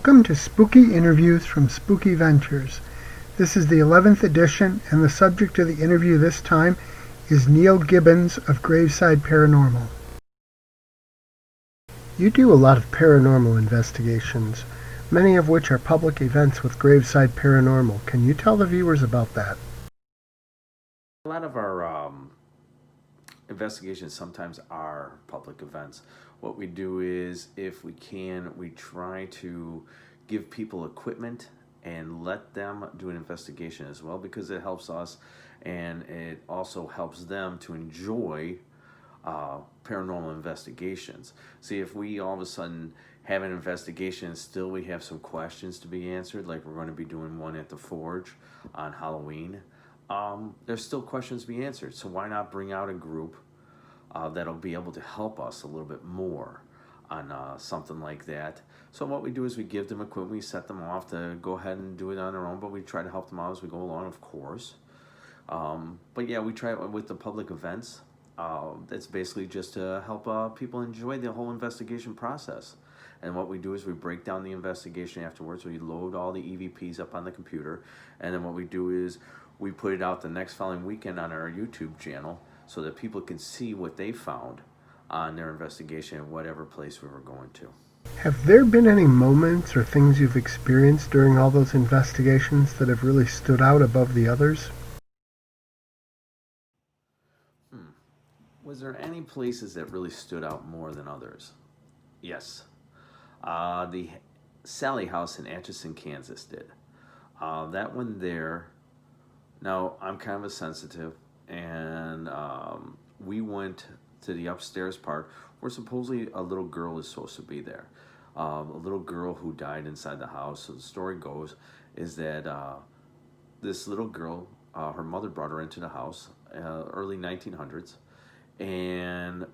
Welcome to Spooky Interviews from Spooky Ventures. This is the 11th edition, and the subject of the interview this time is Neal Gibbons of Graveside Paranormal. You do a lot of paranormal investigations, many of which are public events with Graveside Paranormal. Can you tell the viewers about that? A lot of our investigations sometimes are public events. What we do is, if we can, we try to give people equipment and let them do an investigation as well, because it helps us and it also helps them to enjoy paranormal investigations. See, if we all of a sudden have an investigation and still we have some questions to be answered, like we're going to be doing one at the Forge on Halloween, there's still questions to be answered. So why not bring out a group that'll be able to help us a little bit more on something like that. So what we do is we give them equipment, we set them off to go ahead and do it on their own, but we try to help them out as we go along, of course. But yeah, we try with the public events. It's basically just to help people enjoy the whole investigation process. And what we do is we break down the investigation afterwards. We load all the EVPs up on the computer, and then what we do is we put it out the next following weekend on our YouTube channel, so that people can see what they found on their investigation in whatever place we were going to. Have there been any moments or things you've experienced during all those investigations that have really stood out above the others? Was there any places that really stood out more than others? Yes. The Sally House in Atchison, Kansas did. That one there, now I'm kind of a sensitive, and we went to the upstairs part where supposedly a little girl is supposed to be there. A little girl who died inside the house. So the story goes is that this little girl, her mother brought her into the house, early 1900s, and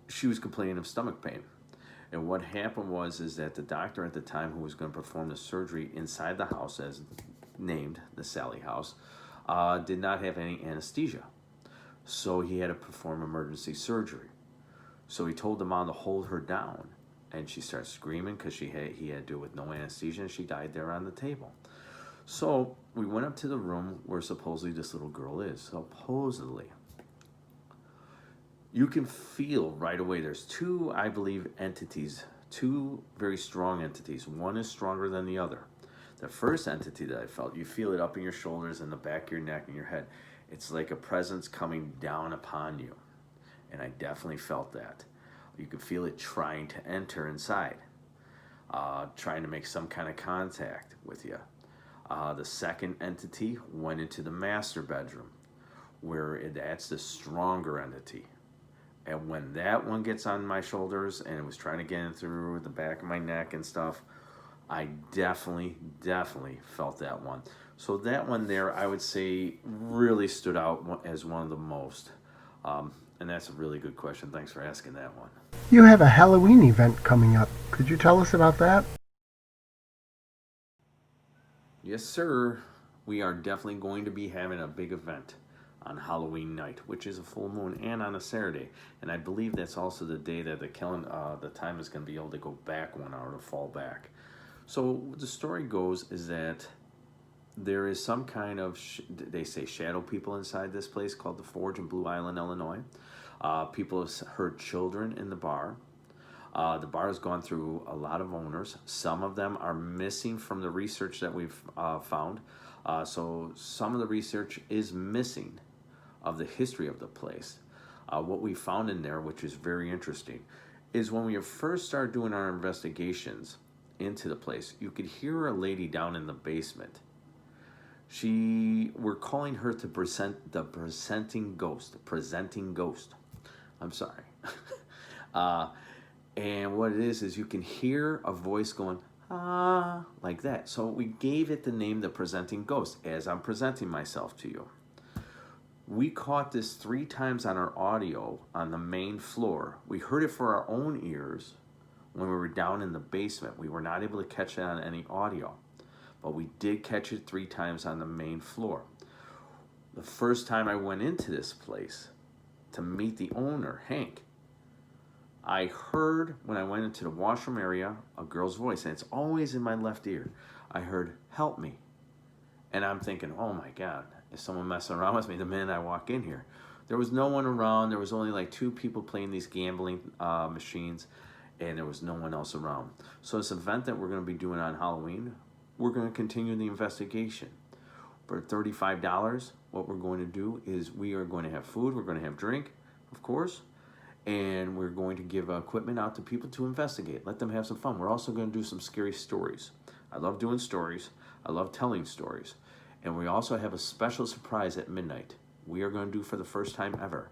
she was complaining of stomach pain. And what happened was is that the doctor at the time who was going to perform the surgery inside the house, as named the Sally House, did not have any anesthesia. So he had to perform emergency surgery. So he told the mom to hold her down, and she started screaming because he had to do it with no anesthesia, and she died there on the table. So we went up to the room where supposedly this little girl is. Supposedly. You can feel right away there's two, I believe, entities, two very strong entities. One is stronger than the other. The first entity that I felt, you feel it up in your shoulders and the back of your neck and your head. It's like a presence coming down upon you. And I definitely felt that. You could feel it trying to enter inside, trying to make some kind of contact with you. The second entity went into the master bedroom, where that's the stronger entity. And when that one gets on my shoulders and it was trying to get in through the back of my neck and stuff, I definitely felt that one. So that one there, I would say, really stood out as one of the most. And that's a really good question. Thanks for asking that one. You have a Halloween event coming up. Could you tell us about that? Yes, sir. We are definitely going to be having a big event on Halloween night, which is a full moon, and on a Saturday. And I believe that's also the day that the time is going to be able to go back 1 hour, to fall back. So the story goes is that there is some kind of, they say, shadow people inside this place called the Forge in Blue Island, Illinois. People have heard children in the bar. The bar has gone through a lot of owners. Some of them are missing from the research that we've found. So some of the research is missing of the history of the place. What we found in there, which is very interesting, is when we first started doing our investigations into the place, you could hear a lady down in the basement. We're calling her the presenting ghost. I'm sorry. And what it is you can hear a voice going, ah, like that. So we gave it the name the presenting ghost, as I'm presenting myself to you. We caught this 3 times on our audio on the main floor. We heard it for our own ears when we were down in the basement. We were not able to catch it on any audio, but we did catch it 3 times on the main floor. The first time I went into this place to meet the owner, Hank, I heard when I went into the washroom area a girl's voice, and it's always in my left ear. I heard, "Help me." And I'm thinking, oh my God, is someone messing around with me the minute I walk in here? There was no one around. There was only like two people playing these gambling machines, and there was no one else around. So this event that we're going to be doing on Halloween, we're going to continue the investigation. For $35, what we're going to do is we are going to have food, we're going to have drink, of course, and we're going to give equipment out to people to investigate. Let them have some fun. We're also going to do some scary stories. I love doing stories. I love telling stories. And we also have a special surprise at midnight. We are going to do for the first time ever.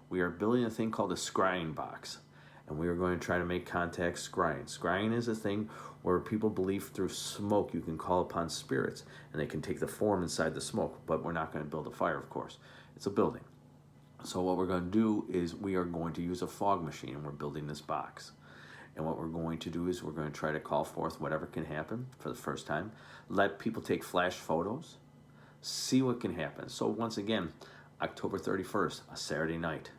We are building a thing called a scrying box. And we are going to try to make contact scrying. Scrying is a thing where people believe through smoke you can call upon spirits. And they can take the form inside the smoke. But we're not going to build a fire, of course. It's a building. So what we're going to do is we are going to use a fog machine, and we're building this box. And what we're going to do is we're going to try to call forth whatever can happen for the first time. Let people take flash photos. See what can happen. So once again, October 31st, a Saturday night.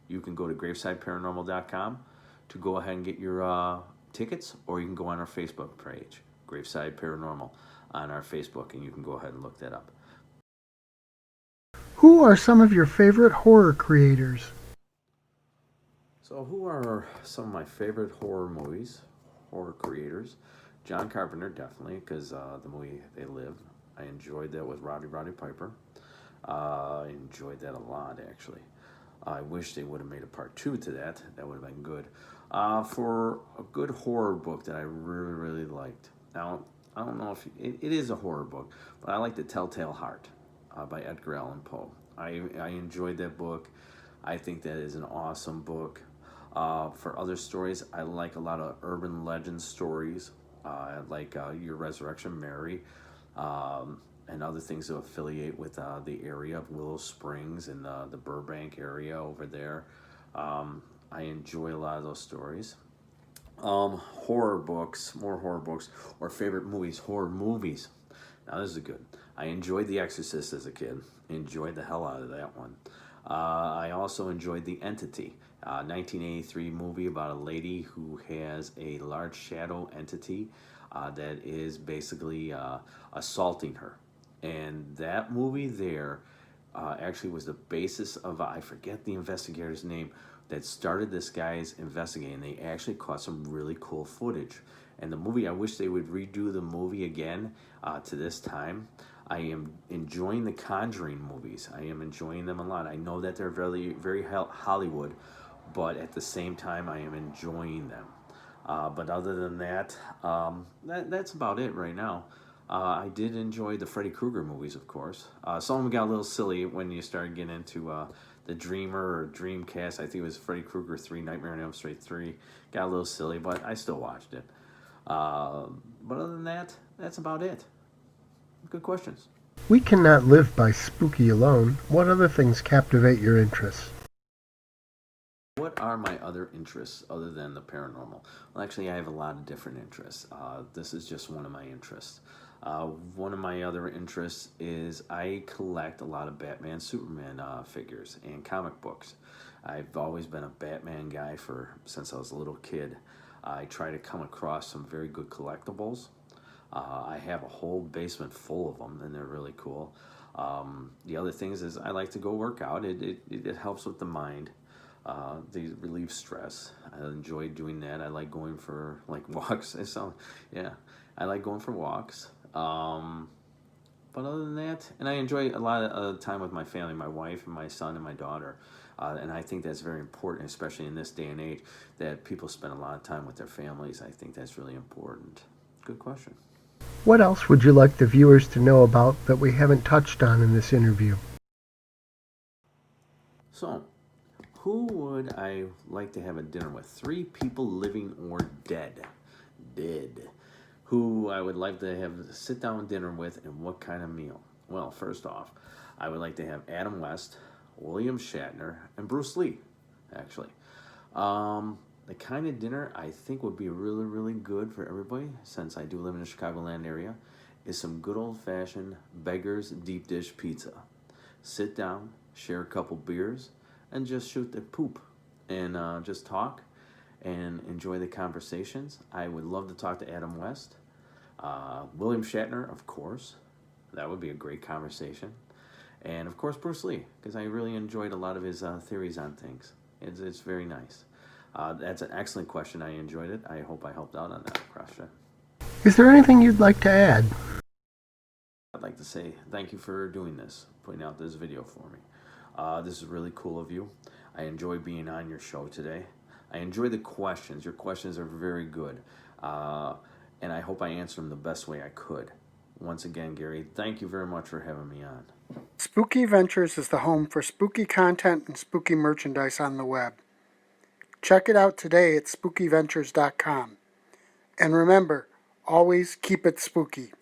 You can go to gravesideparanormal.com to go ahead and get your tickets, or you can go on our Facebook page, Graveside Paranormal, on our Facebook, and you can go ahead and look that up. Who are some of your favorite horror creators? So who are some of my favorite horror creators? John Carpenter, definitely, because the movie They Live, I enjoyed that with Roddy Piper. I enjoyed that a lot, actually. I wish they would have made a part 2 to that. That would have been good. For a good horror book that I really, really liked. Now, I don't know if it is a horror book, but I like The Telltale Heart by Edgar Allan Poe. I enjoyed that book. I think that is an awesome book. For other stories, I like a lot of urban legend stories, like Your Resurrection, Mary, and other things that affiliate with the area of Willow Springs and the Burbank area over there. I enjoy a lot of those stories. Horror books, more horror books, or favorite movies, horror movies. Now this is good. I enjoyed The Exorcist as a kid. Enjoyed the hell out of that one. I also enjoyed The Entity, 1983 movie about a lady who has a large shadow entity that is basically assaulting her. And that movie there actually was the basis of, I forget the investigator's name, that started this guy's investigating. They actually caught some really cool footage. And the movie, I wish they would redo the movie again to this time. I am enjoying the Conjuring movies. I am enjoying them a lot. I know that they're very, very Hollywood, but at the same time, I am enjoying them. But other than that, that's about it right now. I did enjoy the Freddy Krueger movies, of course. Some of them got a little silly when you started getting into the Dreamer or Dreamcast. I think it was Freddy Krueger 3, Nightmare on Elm Street 3. Got a little silly, but I still watched it. But other than that, that's about it. Good questions. We cannot live by spooky alone. What other things captivate your interest? What are my other interests other than the paranormal? Well, actually, I have a lot of different interests. This is just one of my interests. One of my other interests is I collect a lot of Batman, Superman figures and comic books. I've always been a Batman guy since I was a little kid. I try to come across some very good collectibles. I have a whole basement full of them, and they're really cool. The other things is I like to go work out. It helps with the mind. They relieve stress. I enjoy doing that. I like going for walks. I like going for walks. But other than that, and I enjoy a lot of time with my family, my wife and my son and my daughter. And I think that's very important, especially in this day and age, that people spend a lot of time with their families. I think that's really important. Good question. What else would you like the viewers to know about that we haven't touched on in this interview? So, who would I like to have a dinner with? 3 people living or dead. Dead. Who I would like to have sit down dinner with, and what kind of meal? Well, first off, I would like to have Adam West, William Shatner, and Bruce Lee, actually. The kind of dinner I think would be really, really good for everybody, since I do live in the Chicagoland area, is some good old-fashioned Beggar's deep dish pizza. Sit down, share a couple beers, and just shoot the poop and just talk and enjoy the conversations. I would love to talk to Adam West, William Shatner, of course. That would be a great conversation. And of course, Bruce Lee, because I really enjoyed a lot of his theories on things. It's very nice. That's an excellent question. I enjoyed it. I hope I helped out on that question. Is there anything you'd like to add? I'd like to say thank you for doing this, putting out this video for me. This is really cool of you. I enjoy being on your show today. I enjoy the questions. Your questions are very good. And I hope I answered them the best way I could. Once again, Gary, thank you very much for having me on. Spooky Ventures is the home for spooky content and spooky merchandise on the web. Check it out today at spookyventures.com. And remember, always keep it spooky.